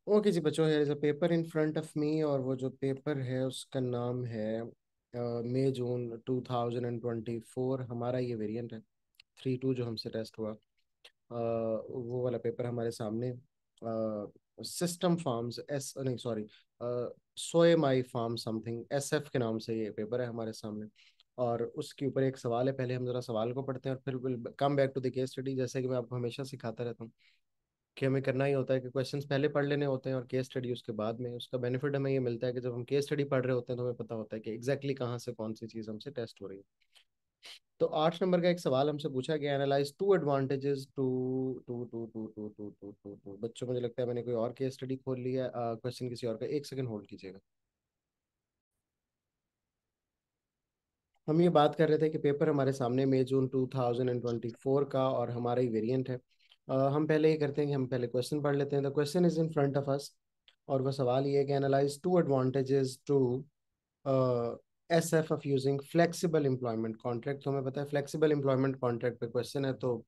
Okay जी बच्चों, है is a paper in front of me, और वो जो पेपर है उसका नाम है मई जून 2024। हमारा ये वेरिएंट है 3-2 जो हमसे टेस्ट हुआ। वो वाला पेपर हमारे सामने। सिस्टम फार्म्स एस नहीं सॉरी, सोए माई फार्म समथिंग SF के नाम से ये पेपर है हमारे सामने। और उसके ऊपर एक सवाल है। पहले हम जरा सवाल को पढ़ते हैं और फिर will come back to the case study. जैसे कि मैं आपको हमेशा सिखाता रहता हूँ कि हमें करना ही होता है कि क्वेश्चंस पहले पढ़ लेने होते हैं और केस स्टडी उसके बाद में। उसका बेनिफिट हमें ये मिलता है कि जब हम केस स्टडी पढ़ रहे होते हैं तो हमें पता होता है कि एग्जैक्टली कहाँ से कौन सी चीज़ हमसे टेस्ट हो रही है। तो 8 नंबर का एक सवाल हमसे पूछा गया, analyse two advantages to to to to to to to to to बच्चों, मुझे लगता है मैंने कोई और केस स्टडी खोल लिया। क्वेश्चन किसी और का, 1 सेकंड होल्ड कीजिएगा। हम ये बात कर रहे थे कि पेपर हमारे सामने मई जून 2024 का और हमारा ही वेरिएंट है। हम पहले ये करते हैं कि हम पहले क्वेश्चन पढ़ लेते हैं। The question is in front of us, और वह सवाल ये है कि analyse two advantages to SF of using flexible employment contract. तो हमें पता है फ्लेक्सिबल एम्प्लॉयमेंट कॉन्ट्रैक्ट पे क्वेश्चन है, तो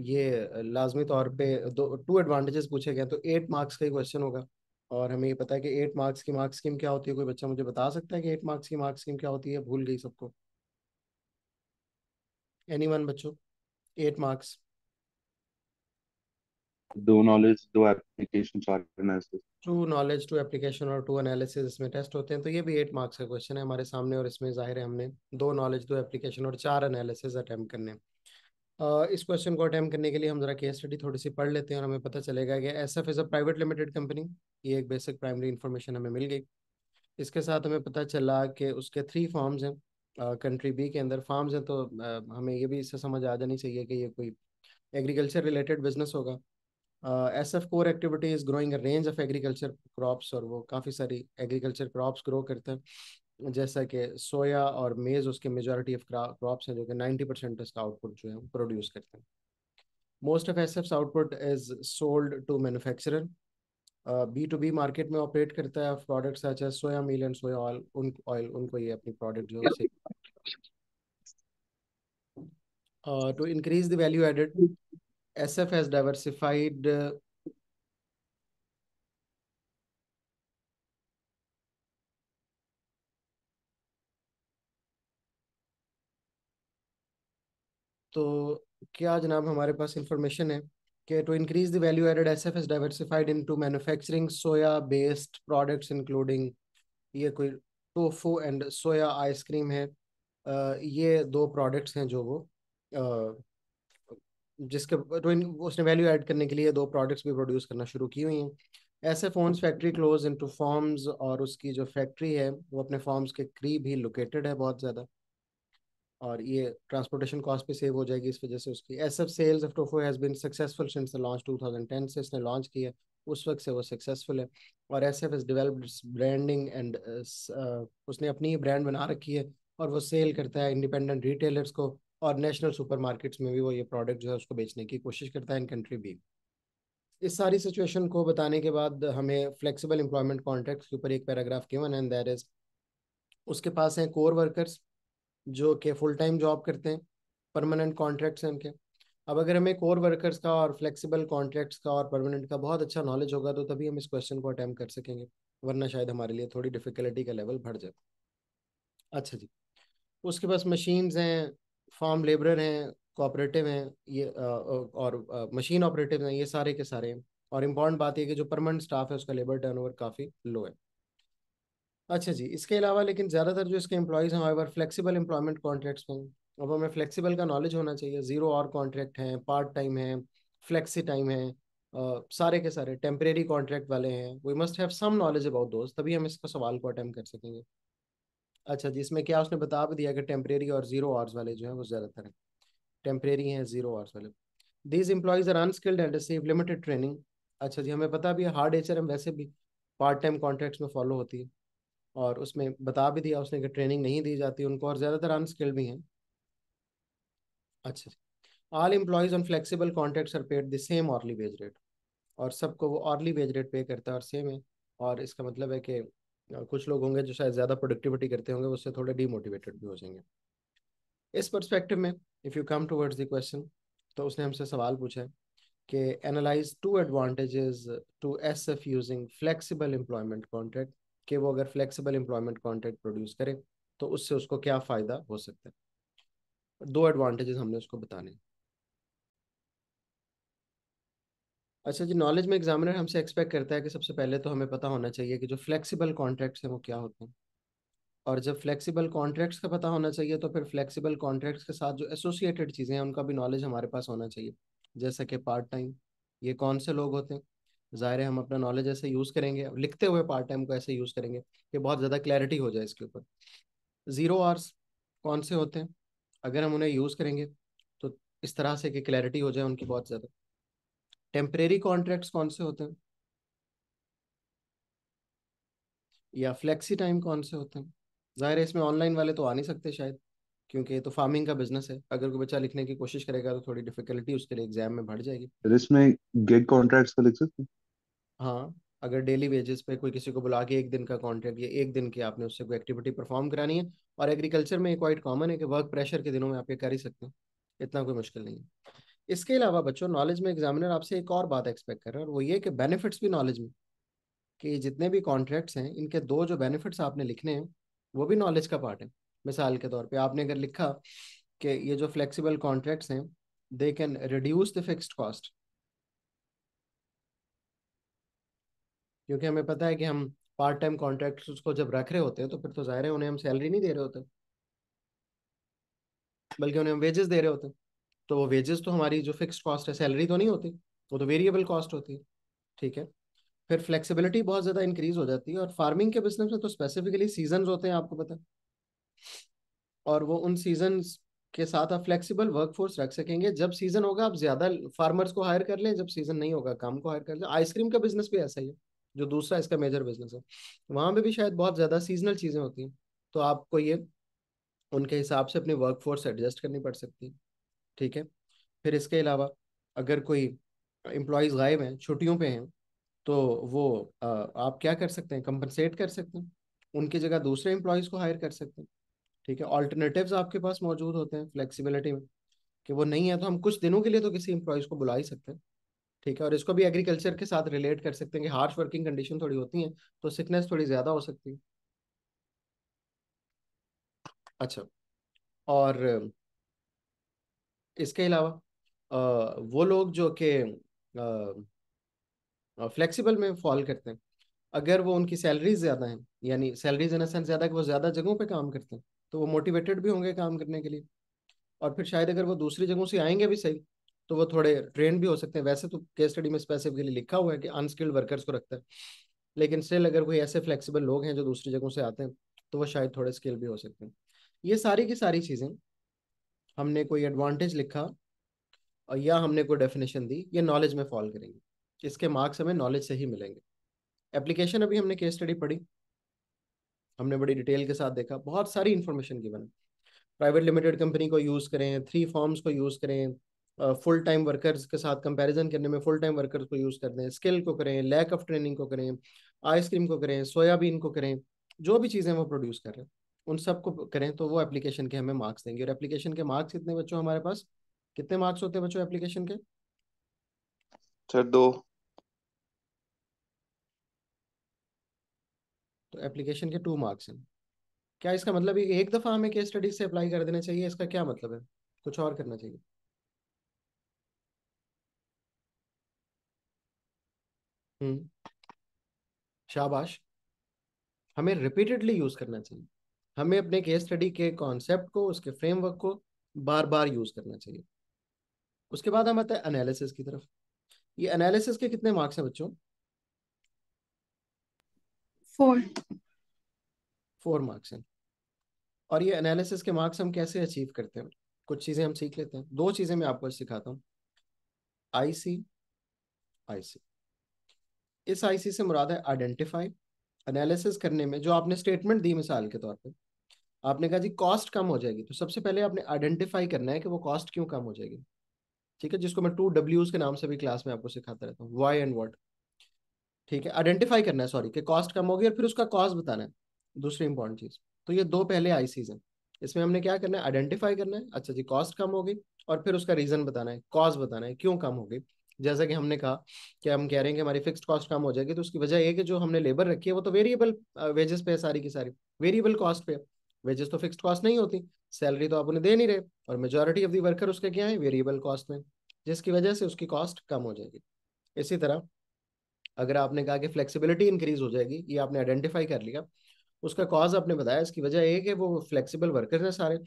ये लाजमी तौर पे दो टू एडवांटेजेस पूछे गए, तो 8 मार्क्स का ही क्वेश्चन होगा। और हमें ये पता है कि 8 मार्क्स की मार्क्स स्कीम क्या होती है। कोई बच्चा मुझे बता सकता है कि 8 मार्क्स की मार्क्स स्कीम क्या होती है? भूल गई सबको। एनीवन बच्चों? 8 मार्क्स। दो नॉलेज, दो एप्लीकेशन, चार analysis. Two knowledge, two application और टू एनालिसिस इसमें टेस्ट होते हैं। तो ये भी 8 मार्क्स का क्वेश्चन है हमारे सामने, और इसमें जाहिर है हमने 2 नॉलेज, 2 एप्लीकेशन और 4 एनालिसिस अटैम्प्ट करने हैं। इस क्वेश्चन को अटैम्प्ट करने के लिए हम जरा केस स्टडी थोड़ी सी पढ़ लेते हैं और हमें पता चलेगा कि SF is a private limited company. ये एक बेसिक प्राइमरी इंफॉर्मेशन हमें मिल गई। इसके साथ हमें पता चला कि उसके 3 फार्म्स हैं कंट्री B के अंदर। फार्म्स हैं तो हमें ये भी इससे समझ आ जानी चाहिए कि ये कोई एग्रीकल्चर रिलेटेड बिजनेस होगा। SF core activity is growing a range of agriculture crops, और वो काफ़ी सारी एग्रीकल्चर क्रॉप्स ग्रो करते हैं, जैसा कि सोया और मेज उसके मेजॉरिटी ऑफ क्रॉप्स हैं जो कि 90% इसका आउटपुट जो है वो प्रोड्यूस करते हैं। Most of SF's output is sold to manufacturer. B2B market में ऑपरेट करता है। Products such as soya meal and soya oil उनको ये अपनी प्रोडक्ट जो है to increase the value added, SF has diversified. तो क्या जनाब हमारे पास इंफॉर्मेशन है कि to increase the value added SF is diversified into manufacturing soya based products including, ये कोई टोफू एंड सोया आइसक्रीम है। ये 2 प्रोडक्ट्स हैं जो वो जिसके तो उसने वैल्यू ऐड करने के लिए 2 प्रोडक्ट्स भी प्रोड्यूस करना शुरू की हुई हैं। ऐसे phones factory close into forms, और उसकी जो फैक्ट्री है वो अपने फॉर्म्स के करीब ही लोकेटेड है बहुत ज़्यादा, और ये ट्रांसपोर्टेशन कॉस्ट भी सेव हो जाएगी इस वजह से उसकी। SF sales of tofu has been successful since the launch 2010, से इसने लॉन्च किया उस वक्त से वो सक्सेसफुल है। और SF has developed branding and उसने अपनी ही ब्रांड बना रखी है, और वो सेल करता है इंडिपेंडेंट रिटेलर्स को, और नेशनल सुपरमार्केट्स में भी वो ये प्रोडक्ट जो है उसको बेचने की कोशिश करता है इन कंट्री भी। इस सारी सिचुएशन को बताने के बाद हमें फ्लेक्सिबल एम्प्लॉयमेंट कॉन्ट्रैक्ट्स के ऊपर एक paragraph given and that is, उसके पास हैं कोर वर्कर्स जो कि फुल टाइम जॉब करते हैं, परमानेंट कॉन्ट्रैक्ट्स हैं उनके। अब अगर हमें कोर वर्कर्स का और फ्लेक्सिबल कॉन्ट्रैक्ट्स का और परमानेंट का बहुत अच्छा नॉलेज होगा तो तभी हम इस क्वेश्चन को अटैम्प्ट कर सकेंगे, वरना शायद हमारे लिए थोड़ी डिफिकल्टी का लेवल बढ़ जाए। अच्छा जी, उसके पास मशीन्स हैं, फार्म लेबरर हैं, कोऑपरेटिव हैं, ये और मशीन ऑपरेटिव हैं, ये सारे के सारे हैं। और इम्पॉर्टेंट बात यह कि जो परमानेंट स्टाफ है उसका लेबर टर्नओवर काफ़ी लो है। अच्छा जी, इसके अलावा लेकिन ज़्यादातर जो इसके एम्प्लॉयज़ हैं हाउएवर फ्लेक्सिबल एम्प्लॉयमेंट कॉन्ट्रैक्ट्स में। अब हमें फ्लेक्सिबल का नॉलेज होना चाहिए। ज़ीरो और कॉन्ट्रैक्ट हैं, पार्ट टाइम है, फ्लेक्सी टाइम है, सारे के सारे टेम्परेरी कॉन्ट्रैक्ट वाले हैं। We must have some knowledge about दोस्त, तभी हम इसका सवाल को अटेम्प्ट कर सकेंगे। अच्छा जी, इसमें क्या उसने बता भी दिया कि टेम्परेरी और जीरो आवर्स वाले जो हैं वो ज़्यादातर हैं, टेम्परेरी हैं जीरो आवर्स वाले। These employees are unskilled and receive limited training. अच्छा जी, हमें पता भी है हार्ड HRM वैसे भी पार्ट टाइम कॉन्ट्रैक्ट्स में फॉलो होती है, और उसमें बता भी दिया उसने कि ट्रेनिंग नहीं दी जाती उनको, और ज़्यादातर अनस्किल्ड भी हैं। अच्छा, all employees on flexible contracts are paid the same hourly wage rate, और सबको वो ऑर्ली वेज रेट पे करता है और सेम है। और इसका मतलब है कि कुछ लोग होंगे जो शायद ज़्यादा प्रोडक्टिविटी करते होंगे, उससे थोड़े डीमोटिवेटेड भी हो जाएंगे। इस पर्सपेक्टिव में if you come towards the question, तो उसने हमसे सवाल पूछा है कि analyse two advantages to SF using flexible employment contract, कि वो अगर फ्लेक्सिबल एम्प्लॉयमेंट कॉन्ट्रैक्ट प्रोड्यूस करे तो उससे उसको क्या फ़ायदा हो सकता है। दो एडवांटेजेस हमने उसको बताने। अच्छा जी, नॉलेज में एग्जामिनर हमसे एक्सपेक्ट करता है कि सबसे पहले तो हमें पता होना चाहिए कि जो फ्लेक्सिबल कॉन्ट्रैक्ट्स हैं वो क्या होते हैं। और जब फ्लेक्सिबल कॉन्ट्रैक्ट्स का पता होना चाहिए तो फिर फ्लेक्सिबल कॉन्ट्रैक्ट्स के साथ जो एसोसिएटेड चीज़ें हैं उनका भी नॉलेज हमारे पास होना चाहिए। जैसे कि पार्ट टाइम, ये कौन से लोग होते हैं। ज़ाहिर है हम अपना नॉलेज ऐसे यूज़ करेंगे, अब लिखते हुए पार्ट टाइम को ऐसे यूज़ करेंगे कि बहुत ज़्यादा क्लैरिटी हो जाए इसके ऊपर। ज़ीरो आवर्स कौन से होते हैं, अगर हम उन्हें यूज़ करेंगे तो इस तरह से कि क्लैरिटी हो जाए उनकी बहुत ज़्यादा। टेम्परेरी कॉन्ट्रैक्ट्स कौन से होते हैं, या फ्लेक्सी टाइम कौन से होते हैं। ज़ाहिर है इसमें ऑनलाइन वाले तो आ नहीं सकते शायद, क्योंकि ये तो फार्मिंग का बिजनेस है। अगर कोई बच्चा लिखने की कोशिश करेगा तो थोड़ी डिफिकल्टी उसके लिए एग्जाम में बढ़ जाएगी। फिर इसमें गिग कॉन्ट्रैक्ट्स का लिख सकते हैं। हाँ, अगर डेली वेजेस पे कोई किसी को बुला के एक दिन का कॉन्ट्रैक्ट, या एक दिन की आपने उससे कोई एक्टिविटी परफॉर्म करानी है, और एग्रीकल्चर में ये क्वाइट कॉमन है कि वर्क प्रेशर के दिनों में आप ये कर ही सकते हैं, इतना कोई मुश्किल नहीं है। इसके अलावा बच्चों, नॉलेज में एग्जामिनर आपसे एक और बात एक्सपेक्ट कर रहा है, और वो ये कि बेनिफिट्स भी नॉलेज में, कि जितने भी कॉन्ट्रैक्ट्स हैं इनके दो जो बेनिफिट्स आपने लिखने हैं वो भी नॉलेज का पार्ट है। मिसाल के तौर पे आपने अगर लिखा कि ये जो फ्लेक्सिबल कॉन्ट्रैक्ट्स हैं they can reduce the fixed cost, क्योंकि हमें पता है कि हम पार्ट टाइम कॉन्ट्रैक्ट्स उसको जब रख रहे होते हैं तो फिर तो ज़ाहिर है उन्हें हम सैलरी नहीं दे रहे होते, बल्कि उन्हें हम वेजेस दे रहे होते हैं। तो वो वेजेस तो हमारी जो फिक्स्ड कॉस्ट है, सैलरी तो नहीं होती, वो तो वेरिएबल कॉस्ट होती है। ठीक है, फिर फ्लेक्सिबिलिटी बहुत ज़्यादा इंक्रीज हो जाती है, और फार्मिंग के बिजनेस में तो स्पेसिफिकली सीजन होते हैं, आपको पता है। और वो उन सीजन्स के साथ आप फ्लेक्सिबल वर्कफोर्स रख सकेंगे। जब सीजन होगा आप ज्यादा फार्मर्स को हायर कर लें, जब सीजन नहीं होगा कम को हायर कर लें। आइसक्रीम का बिजनेस भी ऐसा ही है, जो दूसरा इसका मेजर बिजनेस है, वहां पे भी शायद बहुत ज्यादा सीजनल चीजें होती हैं, तो आपको ये उनके हिसाब से अपनी वर्कफोर्स एडजस्ट करनी पड़ सकती है। ठीक है, फिर इसके अलावा अगर कोई एम्प्लॉयज़ गायब हैं, छुट्टियों पे हैं, तो वो आप क्या कर सकते हैं, कंपनसेट कर सकते हैं, उनकी जगह दूसरे एम्प्लॉयज़ को हायर कर सकते हैं। ठीक है, ऑल्टरनेटिव्स आपके पास मौजूद होते हैं फ्लेक्सिबिलिटी में, कि वो नहीं है तो हम कुछ दिनों के लिए तो किसी एम्प्लॉयज़ को बुला ही सकते हैं। ठीक है, और इसको भी एग्रीकल्चर के साथ रिलेट कर सकते हैं कि हार्श वर्किंग कंडीशन थोड़ी होती हैं तो सिकनेस थोड़ी ज़्यादा हो सकती है। अच्छा, और इसके अलावा वो लोग जो कि फ्लेक्सिबल में फॉल करते हैं, अगर वो उनकी सैलरीज ज़्यादा हैं, यानी सैलरीज इन सेंस ज़्यादा कि वो ज़्यादा जगहों पे काम करते हैं, तो वो मोटिवेटेड भी होंगे काम करने के लिए। और फिर शायद अगर वो दूसरी जगहों से आएंगे भी सही, तो वो थोड़े ट्रेन भी हो सकते हैं। वैसे तो केस स्टडी में स्पेसिफिकली लिखा हुआ है कि अनस्किल्ड वर्कर्स को रखता है, लेकिन स्टिल अगर कोई ऐसे फ्लेक्सिबल लोग हैं जो दूसरी जगहों से आते हैं तो वो शायद थोड़े स्किल भी हो सकते हैं। ये सारी की सारी चीज़ें, हमने कोई एडवांटेज लिखा और या हमने कोई डेफिनेशन दी, ये नॉलेज में फॉल करेंगे, इसके मार्क्स हमें नॉलेज से ही मिलेंगे। एप्लीकेशन, अभी हमने केस स्टडी पढ़ी, हमने बड़ी डिटेल के साथ देखा, बहुत सारी इंफॉर्मेशन गिवन है। प्राइवेट लिमिटेड कंपनी को यूज़ करें, थ्री फॉर्म्स को यूज़ करें, फुल टाइम वर्कर्स के साथ कंपैरिजन करने में फुल टाइम वर्कर्स को यूज़ कर दें, स्किल को करें, लैक ऑफ ट्रेनिंग को करें, आइसक्रीम को करें, सोयाबीन को करें, जो भी चीज़ें वो प्रोड्यूस कर रहे हैं उन सब को करें, तो वो एप्लीकेशन के हमें मार्क्स देंगे। और एप्लीकेशन के मार्क्स कितने बच्चों हमारे पास, कितने मार्क्स होते हैं बच्चों एप्लीकेशन के। सर दो। तो एप्लीकेशन के 2 मार्क्स हैं। क्या इसका मतलब ये एक दफ़ा हमें केस स्टडी से अप्लाई कर देना चाहिए, इसका क्या मतलब है, कुछ और करना चाहिए। हम्म, शाबाश, हमें रिपीटेडली यूज करना चाहिए। हमें अपने केस स्टडी के कॉन्सेप्ट को, उसके फ्रेमवर्क को बार बार यूज करना चाहिए। उसके बाद हम आते हैं एनालिसिस की तरफ। ये एनालिसिस के कितने मार्क्स हैं बच्चों। 4। 4 मार्क्स हैं। और ये एनालिसिस के मार्क्स हम कैसे अचीव करते हैं, कुछ चीजें हम सीख लेते हैं। 2 चीजें मैं आपको सिखाता हूँ। आईसी, आईसी, इस आईसी से मुराद है आइडेंटिफाई। एनालिसिस करने में जो आपने स्टेटमेंट दी, मिसाल के तौर पे आपने कहा जी कॉस्ट कम हो जाएगी, तो सबसे पहले आपने आइडेंटिफाई करना है कि वो कॉस्ट क्यों कम हो जाएगी। ठीक है, जिसको मैं 2 Ws के नाम से भी क्लास में आपको सिखाता रहता हूँ, वाई एंड व्हाट। ठीक है, आइडेंटिफाई करना है, सॉरी, कि कॉस्ट कम होगी, और फिर उसका कॉस्ट बताना है, दूसरी इंपॉर्टेंट चीज। तो ये दो पहले आईसीज हैं। इसमें हमने क्या करना है, आइडेंटिफाई करना है, अच्छा जी कॉस्ट कम होगी, और फिर उसका रीजन बताना है, कॉज बताना है क्यों कम होगी। जैसा कि हमने कहा कि हम कह रहे हैं कि हमारी फिक्स्ड कॉस्ट कम हो जाएगी, तो उसकी वजह ये है कि जो हमने लेबर रखी है वो तो वेरिएबल वेजेस पे है, सारी की सारी वेरिएबल कॉस्ट पे है। वेजेस तो फिक्स्ड कॉस्ट नहीं होती, सैलरी तो आप उन्हें दे नहीं रहे, और मेजोरिटी ऑफ दी वर्कर उसके क्या है, वेरिएबल कॉस्ट में, जिसकी वजह से उसकी कॉस्ट कम हो जाएगी। इसी तरह अगर आपने कहा कि फ्लेक्सिबिलिटी इंक्रीज हो जाएगी, ये आपने आइडेंटिफाई कर लिया, उसका कॉज आपने बताया, इसकी वजह ये है कि वो फ्लेक्सिबल वर्कर्स हैं सारे,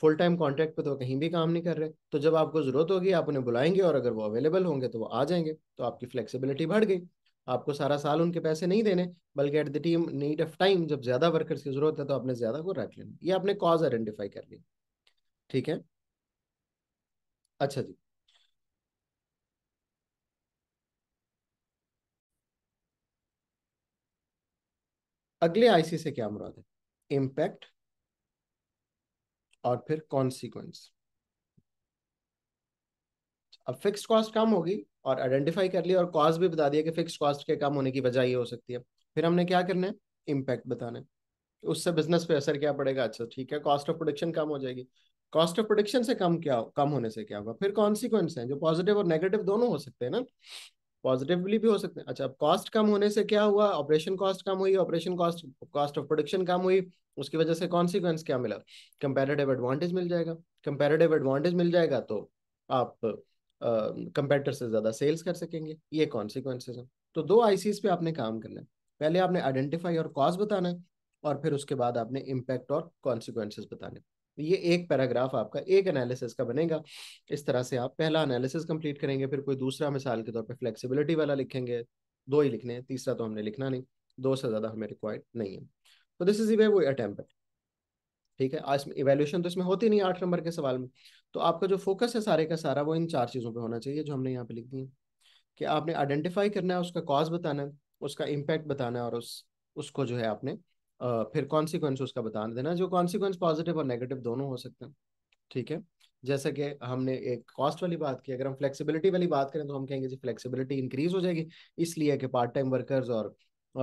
फुल टाइम कॉन्ट्रैक्ट पे तो कहीं भी काम नहीं कर रहे, तो जब आपको जरूरत होगी आप उन्हें बुलाएंगे और अगर वो अवेलेबल होंगे तो वो आ जाएंगे, तो आपकी फ्लेक्सिबिलिटी बढ़ गई। आपको सारा साल उनके पैसे नहीं देने, बल्कि at the team need of time जब ज्यादा वर्कर्स की जरूरत है तो आपने ज्यादा को रख लेना, ये आपने कॉज आइडेंटिफाई कर लिया। ठीक है। अच्छा जी। अगले आईसी से क्या मुराद है? इम्पैक्ट और फिर कॉन्सिक्वेंस। अब फिक्स्ड कॉस्ट कम होगी और आइडेंटिफाई कर लिया और कॉस्ट भी बता दिया कि फिक्स्ड कॉस्ट के कम होने की वजह ये हो सकती है, फिर हमने क्या करना है, इम्पैक्ट बताना है कि उससे बिजनेस पे असर क्या पड़ेगा। अच्छा ठीक है, कॉस्ट ऑफ प्रोडक्शन कम हो जाएगी, कॉस्ट ऑफ प्रोडक्शन से कम होने से क्या होगा, फिर कॉन्सिक्वेंस है जो पॉजिटिव और नेगेटिव दोनों हो सकते हैं ना, पॉजिटिवली भी हो सकते हैं। अच्छा, अब कॉस्ट कम होने से क्या हुआ, ऑपरेशन कॉस्ट कम हुई, operation cost cost of production कम हुई, उसकी वजह से कॉन्सिक्वेंस क्या मिला, कंपैरेटिव एडवांटेज मिल जाएगा। कंपैरेटिव एडवांटेज मिल जाएगा तो आप कंपेटिटर से ज्यादा सेल्स कर सकेंगे, ये कॉन्सिक्वेंसेज हैं। तो दो आईसीज पे आपने काम करना है, पहले आपने आइडेंटिफाई और कॉज बताना है, और फिर उसके बाद आपने इम्पैक्ट और कॉन्सिक्वेंसेज बताने हैं। ये एक पैराग्राफ आपका एक एनालिसिस का बनेगा। इस तरह से आप पहला एनालिसिस कंप्लीट करेंगे, फिर कोई दूसरा मिसाल के तौर पे फ्लेक्सिबिलिटी वाला लिखेंगे, दो ही लिखने हैं, तीसरा तो हमने लिखना नहीं, दो से ज्यादा हमें रिक्वायर्ड नहीं है। तो दिस इज वे वो अटेम्प्ट। ठीक है, आज इवेल्यूशन तो इसमें होती नहीं 8 नंबर के सवाल में, तो आपका जो फोकस है सारे का सारा वो इन चार चीजों पे होना चाहिए जो हमने यहाँ पे लिख दी है, कि आपने आइडेंटिफाई करना है, उसका कॉज बताना है, उसका इम्पैक्ट बताना है, और उसको जो है आपने फिर कॉन्सिक्वेंस उसका बता देना, जो कॉन्सिक्वेंस पॉजिटिव और नेगेटिव दोनों हो सकते हैं। ठीक है। जैसे कि हमने एक कॉस्ट वाली बात की, अगर हम फ्लेक्सिबिलिटी वाली बात करें तो हम कहेंगे जी फ्लेक्सिबिलिटी इंक्रीज हो जाएगी, इसलिए कि पार्ट टाइम वर्कर्स और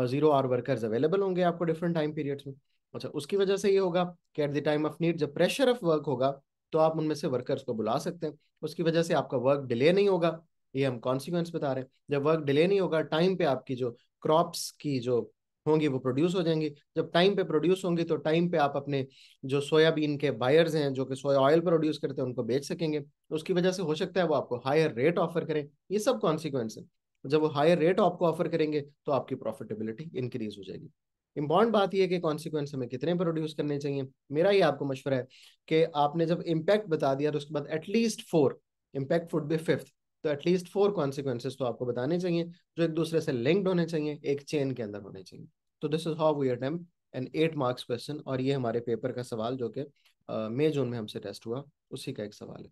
जीरो आवर वर्कर्स अवेलेबल होंगे आपको डिफरेंट टाइम पीरियड्स में। अच्छा, उसकी वजह से ये होगा कि at the time of need जब प्रेशर ऑफ वर्क होगा तो आप उनमें से वर्कर्स को बुला सकते हैं, उसकी वजह से आपका वर्क डिले नहीं होगा, ये हम कॉन्सिक्वेंस बता रहे हैं। जब वर्क डिले नहीं होगा, टाइम पे आपकी जो क्रॉप्स की जो होंगी वो प्रोड्यूस हो जाएंगी, जब टाइम पे प्रोड्यूस होंगी तो टाइम पे आप अपने जो सोयाबीन के बायर्स हैं जो कि सोया ऑयल प्रोड्यूस करते हैं उनको बेच सकेंगे, तो उसकी वजह से हो सकता है वो आपको हायर रेट ऑफर करें, ये सब कॉन्सिक्वेंस है। जब वो हायर रेट आपको ऑफर करेंगे तो आपकी प्रॉफिटेबिलिटी इंक्रीज हो जाएगी। इंपॉर्टेंट बात यह है कि कॉन्सिक्वेंस हमें कितने प्रोड्यूस करने चाहिए, मेरा ये आपको मशवरा है कि आपने जब इम्पैक्ट बता दिया तो उसके बाद at least four, impact would be fifth, तो एटलीस्ट फोर कॉन्सिक्वेंसेस तो आपको बताने चाहिए जो एक दूसरे से लिंक्ड होने चाहिए, एक चेन के अंदर होने चाहिए। तो this is how we attempt an 8 marks question, और ये हमारे पेपर का सवाल जो कि मई जून में हमसे टेस्ट हुआ उसी का एक सवाल है।